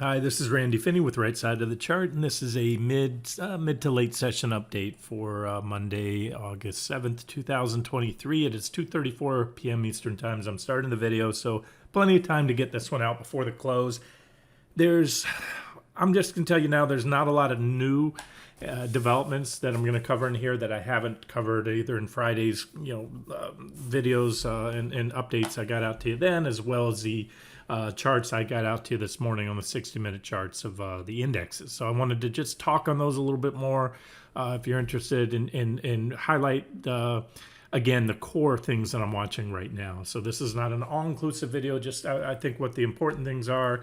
Hi, this is Randy Finney with Right Side of the Chart, and this is a mid to late session update for Monday, August 7th, 2023. It is 2:34 p.m. Eastern Time as I'm starting the video, so plenty of time to get this one out before the close. I'm just going to tell you now, there's not a lot of new developments that I'm going to cover in here that I haven't covered either in Friday's videos and updates I got out to you then, as well as the charts I got out to you this morning on the 60-minute charts of the indexes. So I wanted to just talk on those a little bit more if you're interested in highlight again, the core things that I'm watching right now. So this is not an all-inclusive video, just I think what the important things are,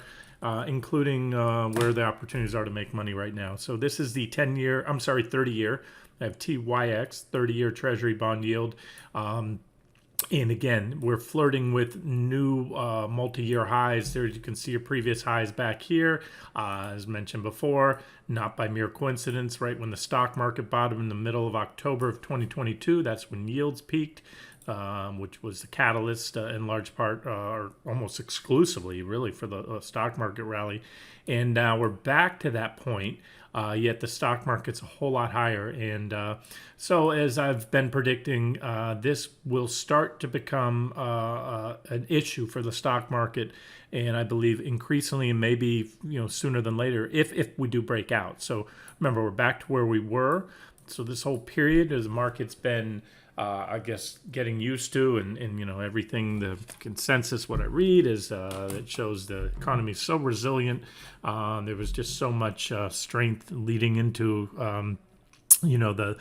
including where the opportunities are to make money right now. So this is the 30-year. I have TYX, 30-year Treasury bond yield. And again, we're flirting with new multi-year highs. There you can see your previous highs back here. As mentioned before, not by mere coincidence, right when the stock market bottomed in the middle of October of 2022, that's when yields peaked, which was the catalyst in large part, or almost exclusively really, for the stock market rally. And now we're back to that point. Yet the stock market's a whole lot higher. And so as I've been predicting, this will start to become an issue for the stock market. And I believe increasingly, and maybe sooner than later, if we do break out. So remember, we're back to where we were. So this whole period, as the market's been I guess getting used to, and everything, the consensus, what I read is it shows the economy is so resilient. There was just so much strength leading into the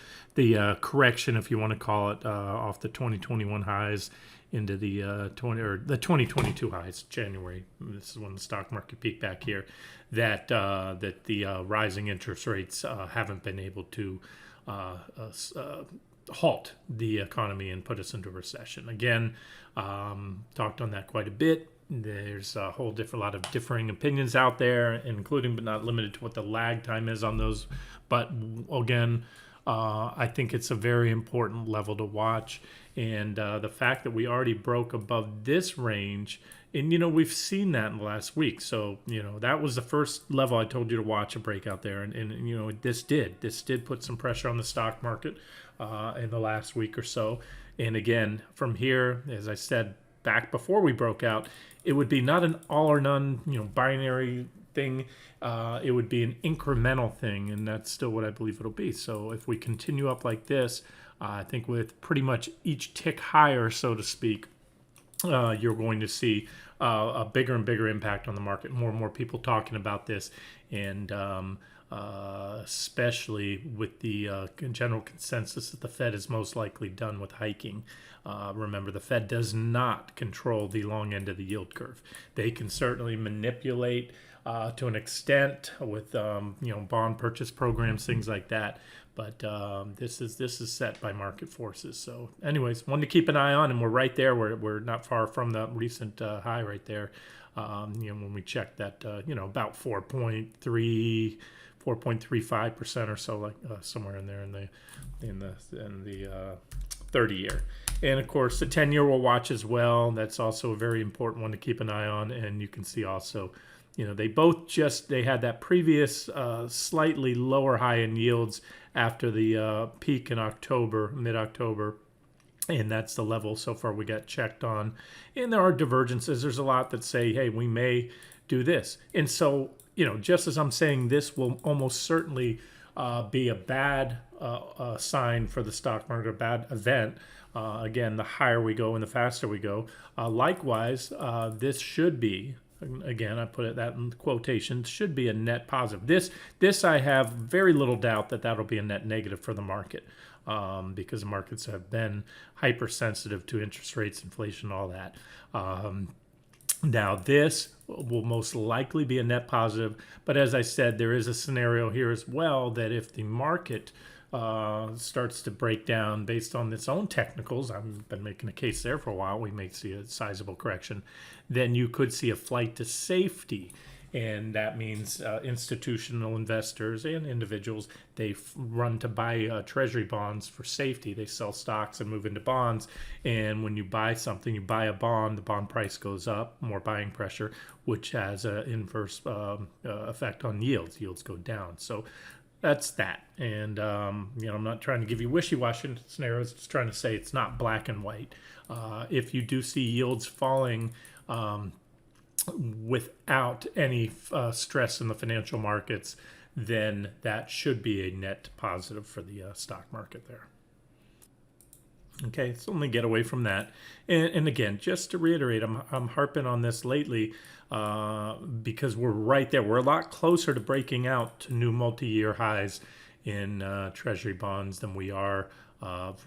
correction, if you want to call it, off the 2021 highs into the 2022 highs, January. This is when the stock market peaked back here. That the rising interest rates haven't been able to halt the economy and put us into recession. Again, talked on that quite a bit. There's a whole lot of differing opinions out there, including but not limited to what the lag time is on those. But again, I think it's a very important level to watch. And the fact that we already broke above this range, and we've seen that in the last week. So that was the first level I told you to watch, a breakout there, and this did put some pressure on the stock market in the last week or so. And again, from here, as I said back before we broke out, it would be not an all or none binary thing. It would be an incremental thing, and that's still what I believe it'll be. So if we continue up like this, I think with pretty much each tick higher, so to speak, you're going to see a bigger and bigger impact on the market. More and more people talking about this, and especially with the general consensus that the Fed is most likely done with hiking. Remember, the Fed does not control the long end of the yield curve. They can certainly manipulate to an extent with bond purchase programs, things like that. But this is set by market forces. So, anyways, one to keep an eye on, and we're right there. We're not far from the recent high right there. When we checked that, about 4.35% or so, like somewhere in there in the 30-year. And of course, the 10-year we'll watch as well. That's also a very important one to keep an eye on. And you can see also, they had that previous slightly lower high in yields after the peak in October, mid-October. And that's the level so far we got checked on. And there are divergences. There's a lot that say, hey, we may do this. And so, just as I'm saying, this will almost certainly be a bad sign for the stock market, a bad event. Again, the higher we go and the faster we go. Likewise, this should be, again, I put that in quotations, should be a net positive. This I have very little doubt that that'll be a net negative for the market, because the markets have been hypersensitive to interest rates, inflation, all that. Now, this will most likely be a net positive, but as I said, there is a scenario here as well that if the market starts to break down based on its own technicals, I've been making a case there for a while, we may see a sizable correction, then you could see a flight to safety. and that means institutional investors and individuals, they run to buy treasury bonds for safety. They sell stocks and move into bonds, and when you buy something, you buy a bond, the bond price goes up, more buying pressure, which has an inverse effect on yields. Yields go down. So that's that. And I'm not trying to give you wishy-washy scenarios, just trying to say it's not black and white. If you do see yields falling without any stress in the financial markets, then that should be a net positive for the stock market there. Okay, so let me get away from that. And again, just to reiterate, I'm harping on this lately because we're right there. We're a lot closer to breaking out to new multi-year highs in Treasury bonds than we are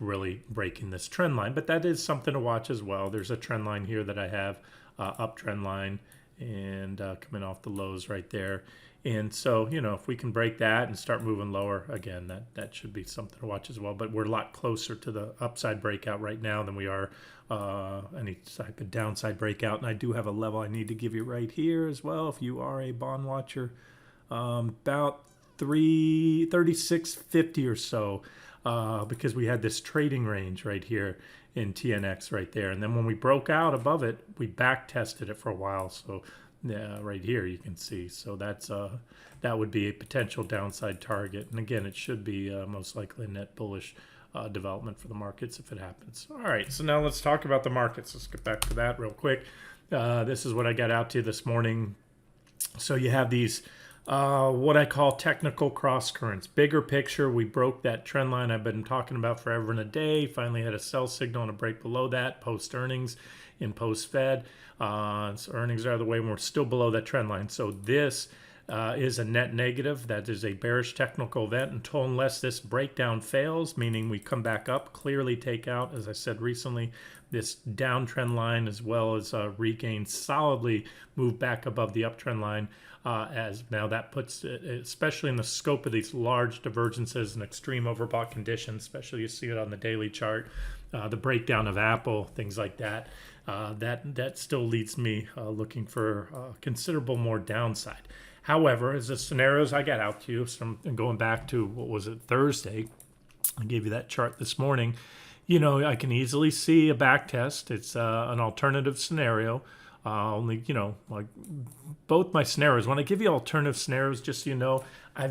really breaking this trend line. But that is something to watch as well. There's a trend line here that I have, uptrend line, and coming off the lows right there. And so, if we can break that and start moving lower, again, that should be something to watch as well. But we're a lot closer to the upside breakout right now than we are any type of downside breakout. And I do have a level I need to give you right here as well, if you are a bond watcher, about 36.50 or so, because we had this trading range right here in TNX right there. And then when we broke out above it, we back tested it for a while. So yeah, right here you can see. So that's that would be a potential downside target. And again, it should be most likely a net bullish development for the markets if it happens. All right, so now let's talk about the markets. Let's get back to that real quick. This is what I got out to you this morning. So you have these what I call technical cross currents. Bigger picture, we broke that trend line I've been talking about forever and a day. Finally had a sell signal and a break below that post earnings and post Fed. So earnings are out of the way, and we're still below that trend line. So this is a net negative. That is a bearish technical event unless this breakdown fails, meaning we come back up, clearly take out, as I said recently, this downtrend line, as well as regain solidly, move back above the uptrend line. As now that puts, especially in the scope of these large divergences and extreme overbought conditions, especially you see it on the daily chart, the breakdown of Apple, things like that. That still leads me looking for considerable more downside. However, as the scenarios I got out to you, going back to, what was it, Thursday, I gave you that chart this morning, I can easily see a back test. It's an alternative scenario. Only, like both my scenarios, when I give you alternative scenarios, just so you know, I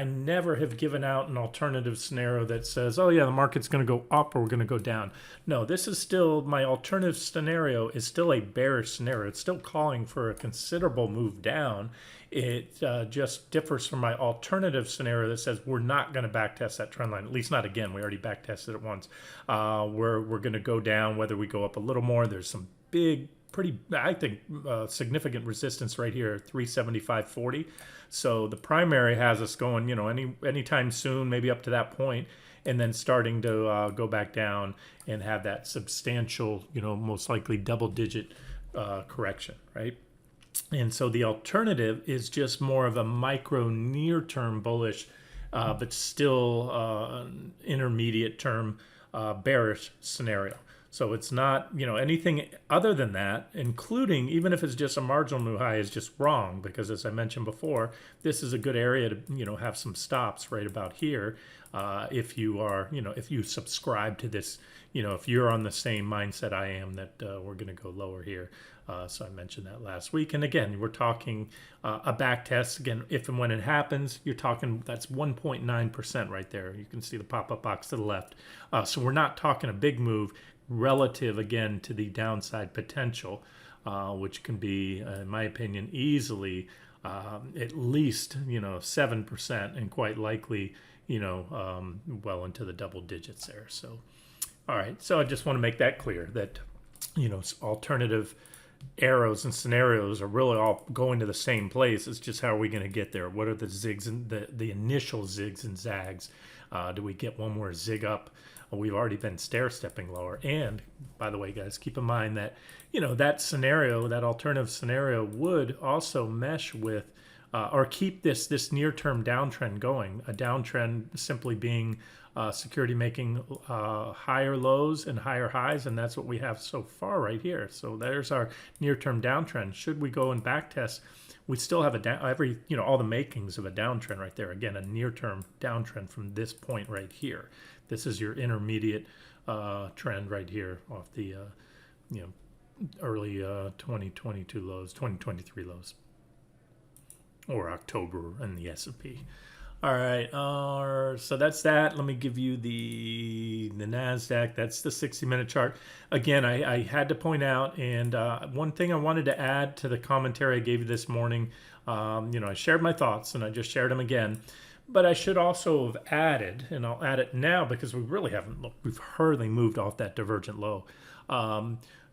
never have given out an alternative scenario that says, oh yeah, the market's going to go up or we're going to go down. No, this is still, my alternative scenario is still a bearish scenario. It's still calling for a considerable move down. It just differs from my alternative scenario that says we're not going to backtest that trend line, at least not again. We already backtested it once. We're going to go down, whether we go up a little more. There's some big, pretty, I think, significant resistance right here, 375.40. So the primary has us going, anytime soon, maybe up to that point, and then starting to go back down and have that substantial, most likely double-digit correction, right? And so the alternative is just more of a micro near-term bullish, but still intermediate term bearish scenario. So it's not, anything other than that, including even if it's just a marginal new high, is just wrong, because as I mentioned before, this is a good area to, have some stops right about here. If you are, if you subscribe to this, if you're on the same mindset I am that we're going to go lower here. So I mentioned that last week. And again, we're talking a back test. Again, if and when it happens, you're talking, that's 1.9% right there. You can see the pop-up box to the left. So we're not talking a big move relative, again, to the downside potential, which can be, in my opinion, easily at least, 7%, and quite likely, well into the double digits there. So, all right. So I just want to make that clear that, alternative arrows and scenarios are really all going to the same place. It's just how are we going to get there? What are the zigs and the initial zigs and zags? Do we get one more zig up? We've already been stair-stepping lower. And by the way, guys, keep in mind that, that scenario, that alternative scenario would also mesh with or keep this near-term downtrend going. A downtrend simply being security making higher lows and higher highs, and that's what we have so far right here. So there's our near-term downtrend. Should we go and back test, we still have all the makings of a downtrend right there. Again, a near-term downtrend from this point right here. This is your intermediate trend right here off the early 2022 lows, 2023 lows, or October in the S&P. All right, so that's that. Let me give you the Nasdaq. That's the 60-minute chart. Again, I had to point out, and one thing I wanted to add to the commentary I gave you this morning. I shared my thoughts, and I just shared them again. But I should also have added, and I'll add it now because we really haven't looked. We've hardly moved off that divergent low.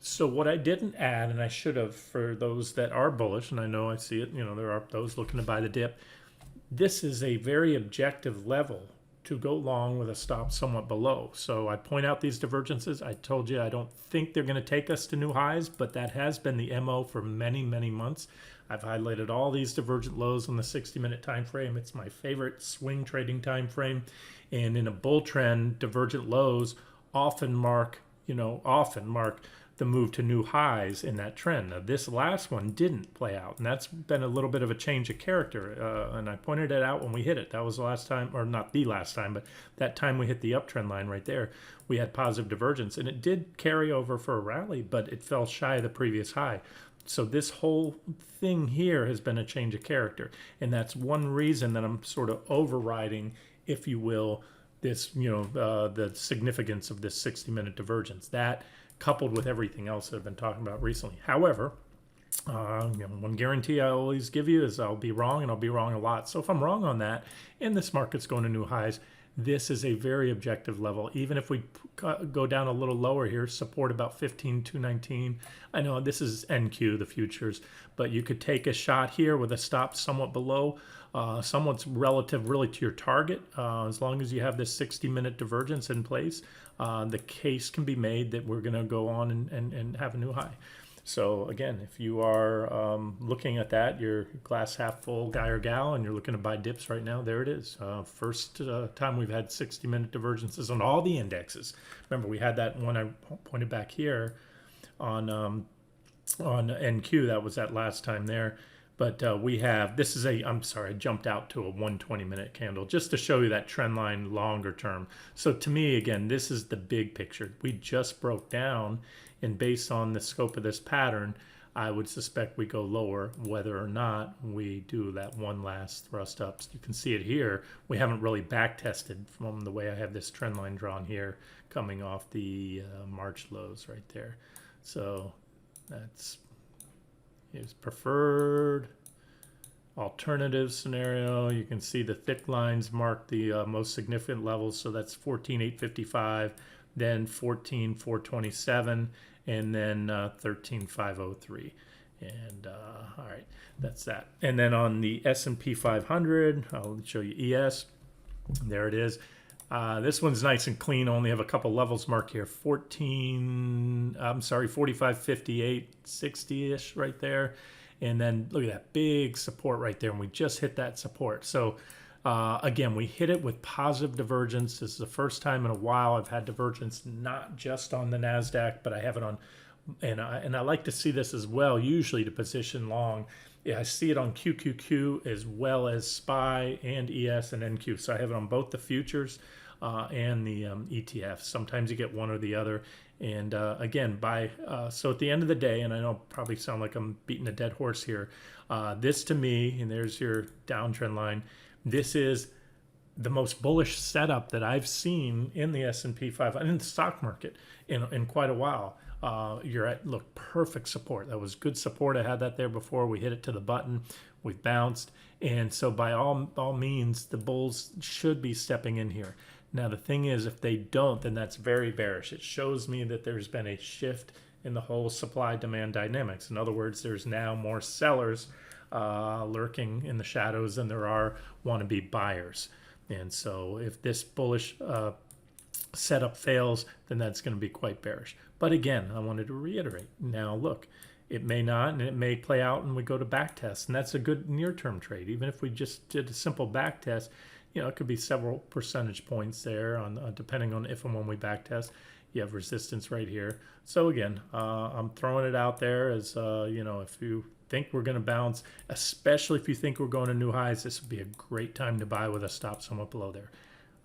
So what I didn't add, and I should have for those that are bullish, and I know I see it, there are those looking to buy the dip. This is a very objective level to go long with a stop somewhat below. So I point out these divergences. I told you I don't think they're going to take us to new highs, but that has been the MO for many, many months. I've highlighted all these divergent lows on the 60-minute time frame. It's my favorite swing trading time frame. And in a bull trend, divergent lows often mark the move to new highs in that trend. Now, this last one didn't play out, and that's been a little bit of a change of character. And I pointed it out when we hit it. That was the last time, or not the last time, but that time we hit the uptrend line right there, we had positive divergence, and it did carry over for a rally, but it fell shy of the previous high. So this whole thing here has been a change of character, and that's one reason that I'm sort of overriding, if you will, this, the significance of this 60-minute divergence. That coupled with everything else that I've been talking about recently. However, one guarantee I always give you is I'll be wrong, and I'll be wrong a lot. So if I'm wrong on that, and this market's going to new highs, this is a very objective level. Even if we go down a little lower here, support about 15,219. I know this is NQ, the futures, but you could take a shot here with a stop somewhat below, somewhat relative really to your target. As long as you have this 60-minute divergence in place, the case can be made that we're going to go on and have a new high. So again, if you are looking at that, you're glass half full guy or gal, and you're looking to buy dips right now, there it is. First time we've had 60-minute divergences on all the indexes. Remember, we had that one I pointed back here on NQ. That was that last time there. But we have, this is I'm sorry, I jumped out to a 120-minute candle just to show you that trend line longer term. So to me, again, this is the big picture. We just broke down, and based on the scope of this pattern, I would suspect we go lower, whether or not we do that one last thrust up. So you can see it here. We haven't really back tested from the way I have this trend line drawn here, coming off the March lows right there. So that's his preferred alternative scenario. You can see the thick lines mark the most significant levels. So that's 14,855, then 14,427, and then 13,503. And all right, that's that. And then on the S&P 500, I'll show you ES. There it is. This one's nice and clean. Only have a couple levels marked here. 45.58, 60-ish right there. And then look at that big support right there. And we just hit that support. So again, we hit it with positive divergence. This is the first time in a while I've had divergence, not just on the Nasdaq, but I have it on, and I like to see this as well, usually to position long. Yeah, I see it on QQQ as well as SPY and ES and NQ. So I have it on both the futures and the ETFs. Sometimes you get one or the other. And again, so at the end of the day, and I know I probably sound like I'm beating a dead horse here, this to me, and there's your downtrend line, this is the most bullish setup that I've seen in the S&P 500, in the stock market in quite a while. You're at, look, perfect support. That was good support. I had that there before. We hit it to the button. We bounced. And so by all means, the bulls should be stepping in here. Now, the thing is, if they don't, then that's very bearish. It shows me that there's been a shift in the whole supply-demand dynamics. In other words, there's now more sellers lurking in the shadows than there are wannabe buyers. And so if this bullish setup fails, then that's going to be quite bearish. But again, I wanted to reiterate. Now look, It may not, and it may play out and we go to back test. And that's a good near-term trade. Even if we just did a simple back test, it could be several percentage points there on depending on if and when we back test. You have resistance right here. So again, I'm throwing it out there as, if you think we're going to bounce, especially if you think we're going to new highs, this would be a great time to buy with a stop somewhat below there.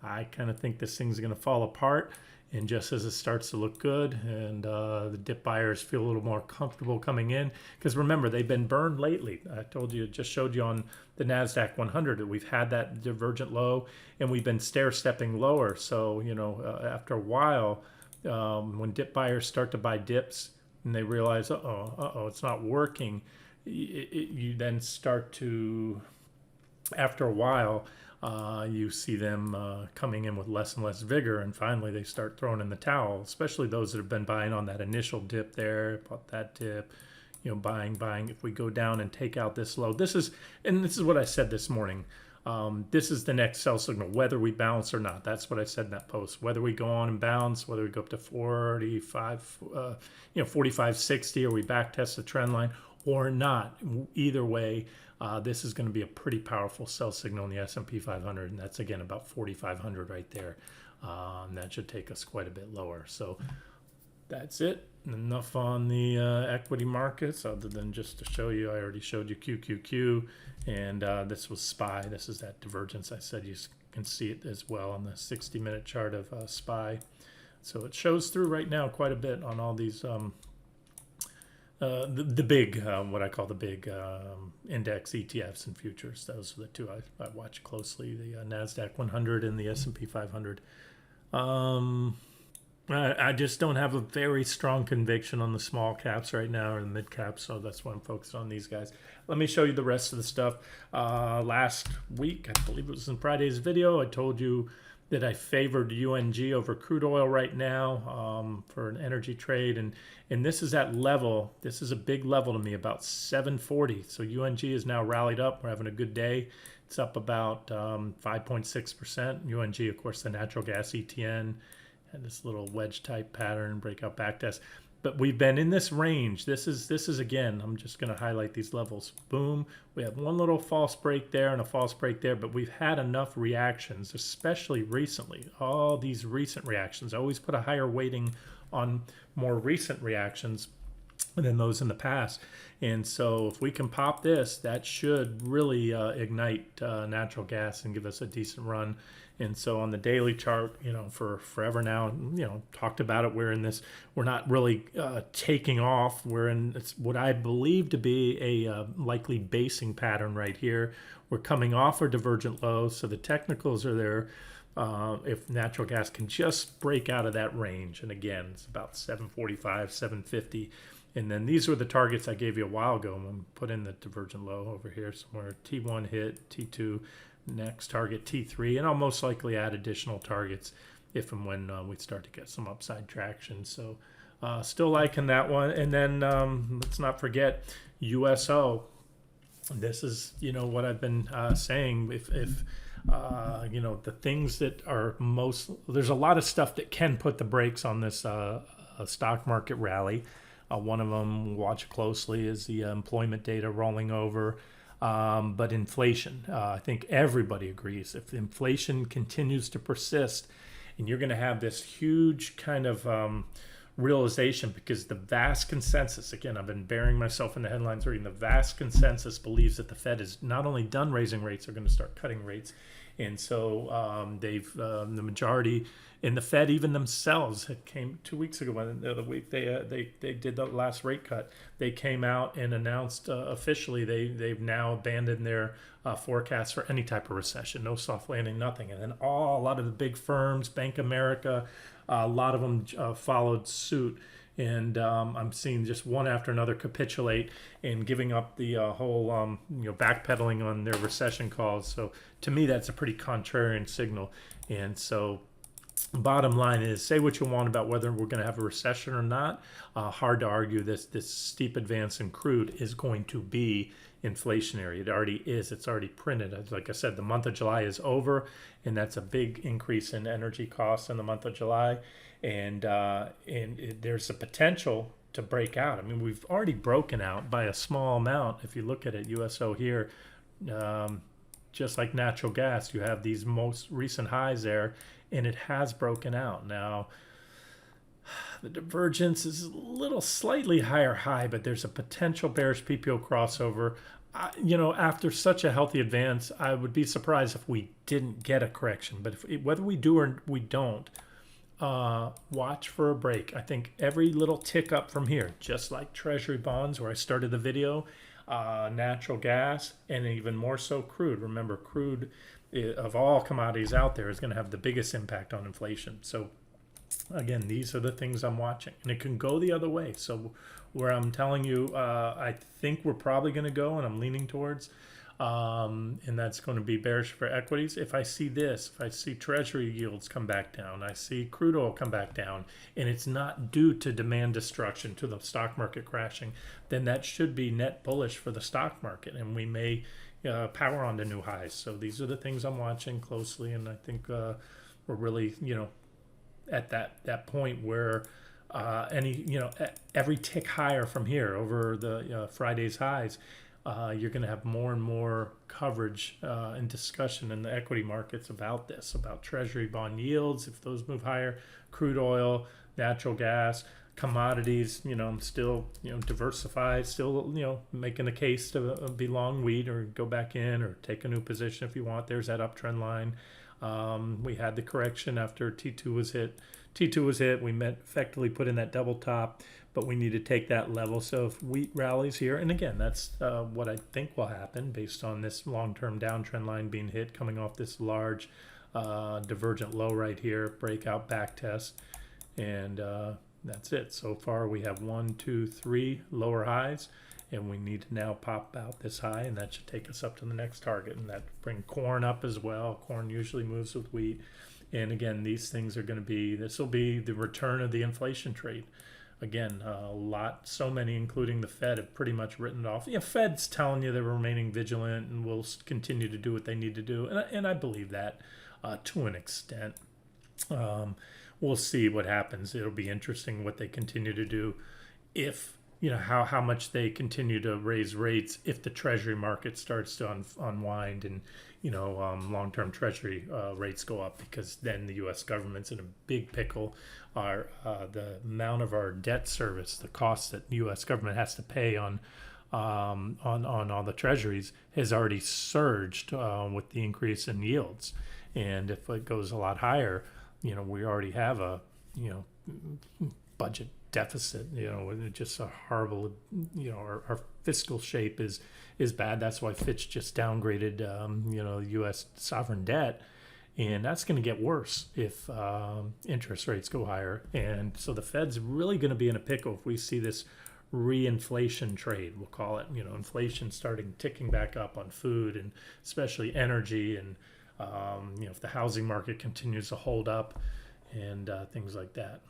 I kind of think this thing's going to fall apart. And just as it starts to look good and the dip buyers feel a little more comfortable coming in, because remember, they've been burned lately. I told you, just showed you on the Nasdaq 100 that we've had that divergent low and we've been stair-stepping lower. So, after a while, when dip buyers start to buy dips and they realize, it's not working, you then start to, after a while, you see them coming in with less and less vigor, and finally they start throwing in the towel, especially those that have been buying on that initial dip there, bought that dip, buying. If we go down and take out this low, this is what I said this morning. This is the next sell signal, whether we bounce or not. That's what I said in that post. Whether we go on and bounce, whether we go up to 45, 60, or we back test the trend line or not. Either way, this is going to be a pretty powerful sell signal in the S&P 500, and that's again about 4,500 right there. That should take us quite a bit lower. So that's it. Enough on the equity markets, other than just to show you. I already showed you QQQ, and this was SPY. This is that divergence. I said you can see it as well on the 60-minute chart of SPY. So it shows through right now quite a bit on all these the big, what I call the big index ETFs and futures. Those are the two I watch closely, the Nasdaq 100 and the S&P 500. I just don't have a very strong conviction on the small caps right now or the mid caps, so that's why I'm focused on these guys. Let me show you the rest of the stuff. Last week, I believe it was in Friday's video, I told you that I favored UNG over crude oil right now for an energy trade. And this is at level. This is a big level to me, about 740. So UNG is now rallied up. We're having a good day. It's up about 5.6%. UNG, of course, the natural gas ETN, had this little wedge type pattern, breakout backtest. But we've been in this range. This is again, I'm just going to highlight these levels. Boom. We have one little false break there and a false break there, but we've had enough reactions, especially recently. All these recent reactions. I always put a higher weighting on more recent reactions than those in the past. And so if we can pop this, that should really ignite natural gas and give us a decent run. And so on the daily chart, for forever now, talked about it. We're not really taking off. We're in what I believe to be a likely basing pattern right here. We're coming off our divergent lows, so the technicals are there. If natural gas can just break out of that range, and again, it's about 745, 750. And then these were the targets I gave you a while ago. I'm going to put in the divergent low over here somewhere. T1 hit, T2. Next target T3, and I'll most likely add additional targets if and when we start to get some upside traction. So still liking that one. And then let's not forget USO. This is what I've been saying. If the things that are there's a lot of stuff that can put the brakes on this stock market rally. One of them, watch closely, is the employment data rolling over. But inflation, I think everybody agrees, if inflation continues to persist, and you're going to have this huge kind of realization, because the vast consensus, again, I've been burying myself in the headlines reading, the vast consensus believes that the Fed is not only done raising rates, they're going to start cutting rates. And so the majority in the Fed, even themselves, it came 2 weeks ago, the other week, they did the last rate cut. They came out and announced officially they've now abandoned their forecast for any type of recession, no soft landing, nothing. And then a lot of the big firms, Bank of America, a lot of them followed suit. And I'm seeing just one after another capitulate and giving up the whole, backpedaling on their recession calls. So to me, that's a pretty contrarian signal. And so bottom line is, say what you want about whether we're going to have a recession or not. Hard to argue this steep advance in crude is going to be inflationary. It already is. It's already printed. Like I said, the month of July is over, and that's a big increase in energy costs in the month of July. And there's a potential to break out. I mean, we've already broken out by a small amount. If you look at it, USO here, just like natural gas, you have these most recent highs there, and it has broken out. Now, the divergence is a little slightly higher high, but there's a potential bearish PPO crossover. After such a healthy advance, I would be surprised if we didn't get a correction. But whether we do or we don't, watch for a break. I think every little tick up from here, just like Treasury bonds where I started the video, natural gas, and even more so crude. Remember, crude of all commodities out there is going to have the biggest impact on inflation. So again, these are the things I'm watching, and it can go the other way. So where I'm telling you, I think we're probably going to go, and I'm leaning towards, and that's going to be bearish for equities. If I see this, if I see Treasury yields come back down, I see crude oil come back down, and it's not due to demand destruction, to the stock market crashing, then that should be net bullish for the stock market, and we may power on to new highs. So these are the things I'm watching closely, and I think we're really, at that point where every tick higher from here over the Friday's highs, you're going to have more and more coverage and discussion in the equity markets about this, about Treasury bond yields, if those move higher, crude oil, natural gas, commodities. I'm still diversified, still making a case to be long wheat or go back in or take a new position if you want. There's that uptrend line. We had the correction after T2 was hit. We effectively put in that double top, but we need to take that level. So if wheat rallies here, and again, that's what I think will happen based on this long-term downtrend line being hit, coming off this large divergent low right here, breakout back test, and that's it. So far we have 1, 2, 3 lower highs, and we need to now pop out this high, and that should take us up to the next target, and that bring corn up as well. Corn usually moves with wheat, and again, these things are going to be, this will be the return of the inflation trade. Again, so many, including the Fed, have pretty much written it off. Fed's telling you they're remaining vigilant and will continue to do what they need to do, and I believe that to an extent. We'll see what happens. It'll be interesting what they continue to do, if how much they continue to raise rates if the Treasury market starts to unwind, and long-term Treasury rates go up, because then the U.S. government's in a big pickle. The amount of our debt service, the cost that the U.S. government has to pay on all the treasuries, has already surged with the increase in yields, and if it goes a lot higher, we already have a budget deficit. Just a horrible. Our fiscal shape is bad. That's why Fitch just downgraded U.S. sovereign debt, and that's going to get worse if interest rates go higher. And so the Fed's really going to be in a pickle if we see this reinflation trade, we'll call it. Inflation starting ticking back up on food and especially energy, and if the housing market continues to hold up, and things like that.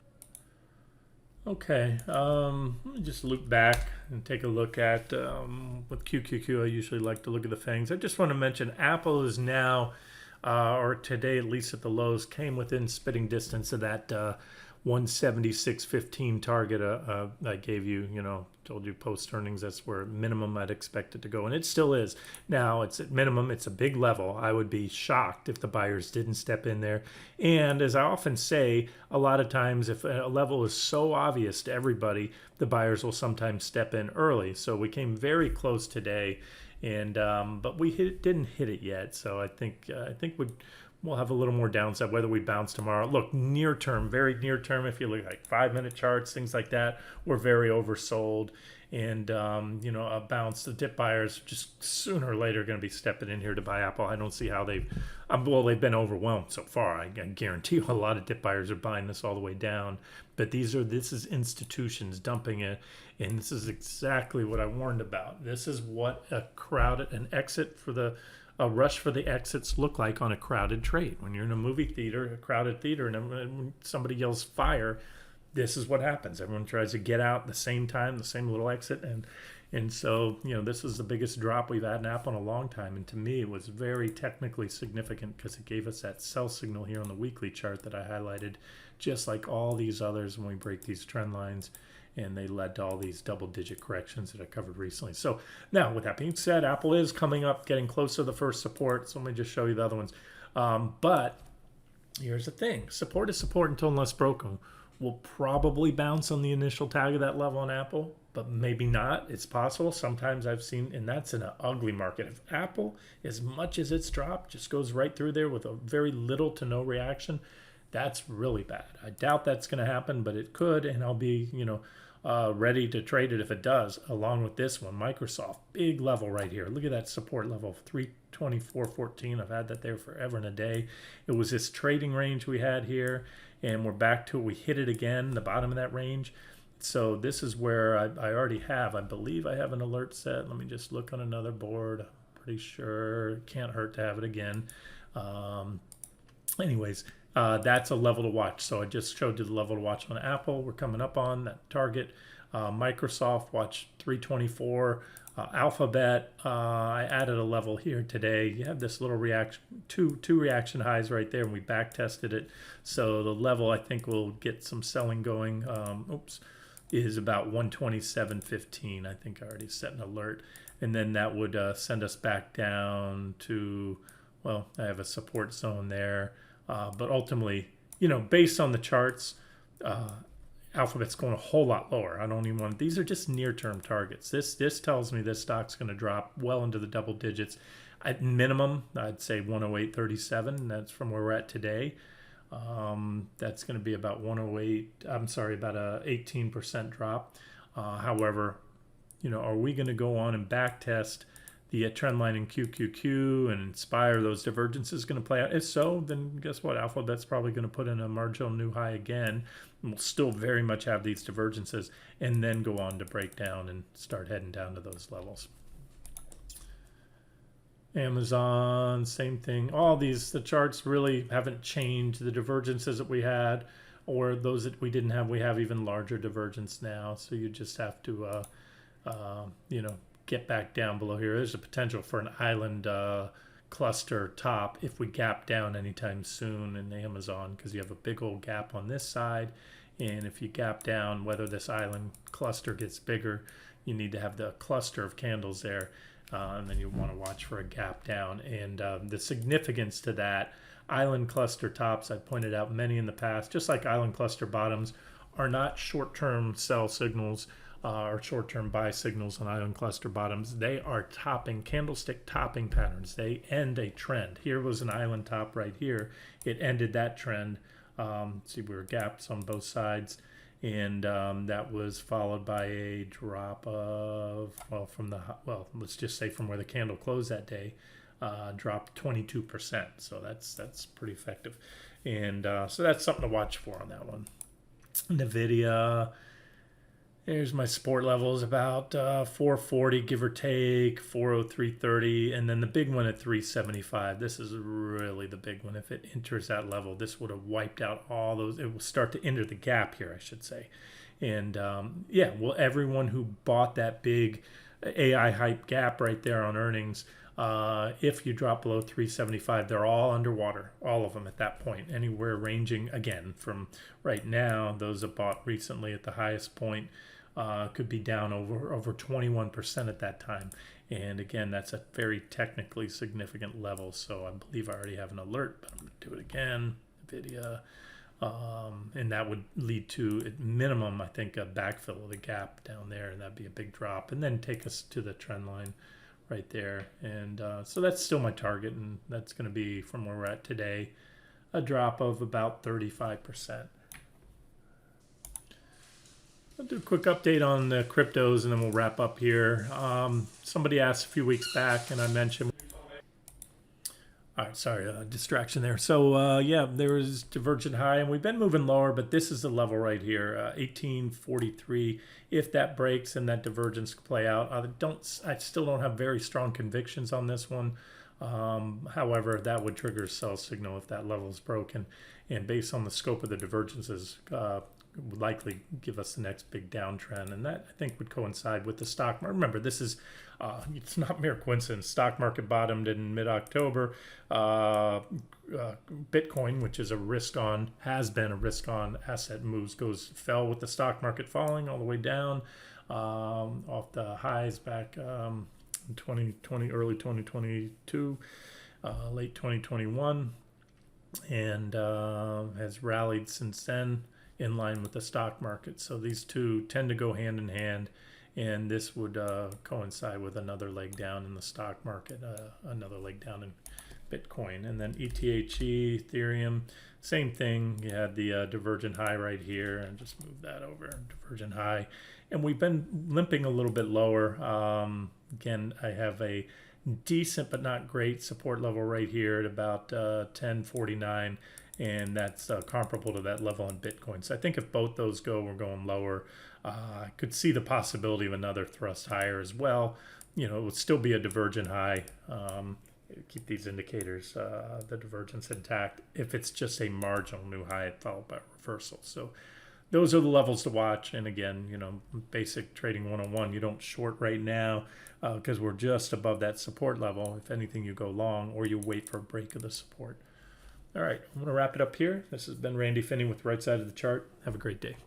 Okay, let me just loop back and take a look at, with QQQ, I usually like to look at the fangs. I just want to mention Apple is now, or today at least at the lows, came within spitting distance of that 176.15 target I gave you, told you post earnings, that's where minimum I'd expect it to go, and it still is. Now it's at minimum, it's a big level. I would be shocked if the buyers didn't step in there. And as I often say, a lot of times if a level is so obvious to everybody, the buyers will sometimes step in early. So we came very close today, and but we didn't hit it yet. So I think we'll have a little more downside whether we bounce tomorrow. Look, near term, very near term, if you look like 5-minute charts, things like that, we're very oversold. And, a bounce, the dip buyers just sooner or later are going to be stepping in here to buy Apple. I don't see how they've been overwhelmed so far. I guarantee you a lot of dip buyers are buying this all the way down. But this is institutions dumping it. And this is exactly what I warned about. This is what a rush for the exits look like on a crowded trade. When you're in a movie theater, a crowded theater, and when somebody yells fire, this is what happens. Everyone tries to get out at the same time, the same little exit, and so this is the biggest drop we've had in Apple in a long time. And to me, it was very technically significant because it gave us that sell signal here on the weekly chart that I highlighted, just like all these others when we break these trend lines. and they led to all these double-digit corrections that I covered recently. So now, with that being said, Apple is coming up, getting close to the first support. So let me just show you the other ones. But here's the thing. Support is support until unless broken. We'll probably bounce on the initial tag of that level on Apple, but maybe not. It's possible. Sometimes I've seen, and that's in an ugly market. If Apple, as much as it's dropped, just goes right through there with a very little to no reaction, that's really bad. I doubt that's going to happen, but it could, and I'll be, ready to trade it if it does, along with this one. Microsoft, big level right here. Look at that support level, 324.14. I've had that there forever and a day. It was this trading range we had here, and we're back to it. We hit it again, the bottom of that range. So this is where I already have, I believe I have an alert set. Let me just look on another board. Pretty sure it can't hurt to have it again. Anyways, that's a level to watch. So I just showed you the level to watch on Apple. We're coming up on that target. Microsoft, watch 324. Alphabet, I added a level here today. You have this little reaction, two reaction highs right there, and we back tested it. So the level I think will get some selling going. Is about 127.15. I think I already set an alert, and then that would send us back down to, well, I have a support zone there, but ultimately, based on the charts, Alphabet's going a whole lot lower. I don't even want, these are just near-term targets. This tells me this stock's going to drop well into the double digits. At minimum, I'd say 108.37. That's from where we're at today. That's going to be about 108. I'm sorry, about a 18% drop. However, are we going to go on and back test the trend line in QQQ and inspire those divergences going to play out? If so, then guess what? Alphabet's probably going to put in a marginal new high again. And we'll still very much have these divergences and then go on to break down and start heading down to those levels. Amazon, same thing. All these, the charts really haven't changed. The divergences that we had, or those that we didn't have, we have even larger divergence now. So you just have to, get back down below here. There's a potential for an island cluster top if we gap down anytime soon in Amazon, because you have a big old gap on this side. And if you gap down, whether this island cluster gets bigger, you need to have the cluster of candles there. And then you want to watch for a gap down. And the significance to that, island cluster tops, I've pointed out many in the past, just like island cluster bottoms, are not short-term sell signals or short-term buy signals on island cluster bottoms. They are topping, candlestick topping patterns. They end a trend. Here was an island top right here. It ended that trend. See, we were gaps on both sides. And that was followed by a drop of, let's just say from where the candle closed that day, dropped 22%. So that's pretty effective. And so that's something to watch for on that one. NVIDIA, there's my support levels, about 440, give or take, 403.30, and then the big one at 375. This is really the big one. If it enters that level, this would have wiped out all those. It will start to enter the gap here, I should say. And everyone who bought that big AI hype gap right there on earnings, if you drop below 375, they're all underwater, all of them at that point, anywhere ranging, again, from right now, those that bought recently at the highest point, could be down over 21% at that time. And again, that's a very technically significant level. So I believe I already have an alert, but I'm going to do it again. NVIDIA. And that would lead to, at minimum, I think, a backfill of the gap down there. And that'd be a big drop. And then take us to the trend line right there. And so that's still my target. And that's going to be, from where we're at today, a drop of about 35%. I'll do a quick update on the cryptos and then we'll wrap up here. Somebody asked a few weeks back and I mentioned, all right, sorry, distraction there. So there was divergent high and we've been moving lower, but this is the level right here, 1843. If that breaks and that divergence can play out, I still don't have very strong convictions on this one. However, that would trigger a sell signal if that level is broken. And based on the scope of the divergences, would likely give us the next big downtrend, and that I think would coincide with the stock. Remember, this is It's not mere coincidence. Stock market bottomed in mid-October. Bitcoin, which is has been a risk-on asset, fell with the stock market falling all the way down off the highs back in 2020, early 2022, late 2021, and has rallied since then in line with the stock market. So these two tend to go hand in hand, and this would coincide with another leg down in the stock market, another leg down in Bitcoin. And then ETHE, Ethereum, same thing. You had the divergent high right here, and just move that over, divergent high. And we've been limping a little bit lower. Again, I have a decent but not great support level right here at about 1049, and that's comparable to that level in Bitcoin. So I think if both those go, we're going lower. I could see the possibility of another thrust higher as well. It would still be a divergent high. Keep these indicators, the divergence intact. If it's just a marginal new high followed by a reversal. So those are the levels to watch. And again, basic trading 101, you don't short right now because we're just above that support level. If anything, you go long or you wait for a break of the support. All right, I'm going to wrap it up here. This has been Randy Finney with Right Side of the Chart. Have a great day.